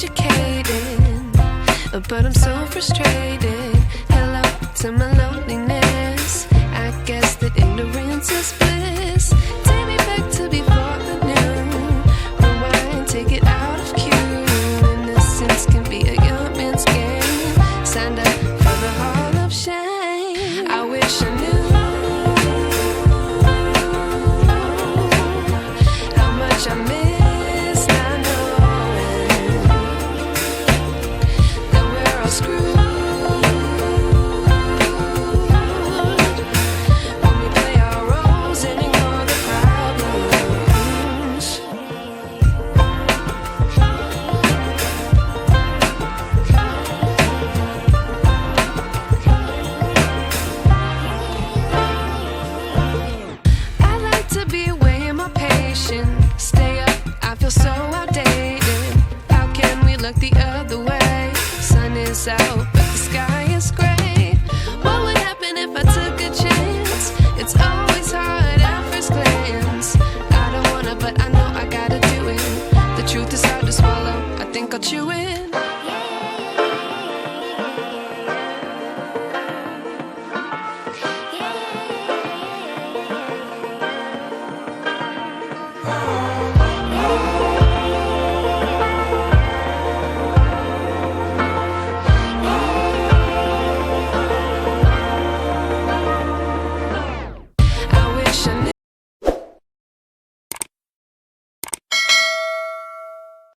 educated, but I'm so frustrated. Hello to my loneliness. I guess that ignorance is bliss. Take me back to before the new. Rewind, take it out of cue. Innocence can be a young man's game. Signed up for the hall of shame. I wish I knew how much I miss not knowing that we're all screwed. Stay up, I feel so outdated. How can we look the other way? Sun is out, but the sky is gray. What would happen if I took a chance? It's always hard at first glance. I don't wanna, but I know I gotta do it. The truth is hard to swallow, I think I'll chew it.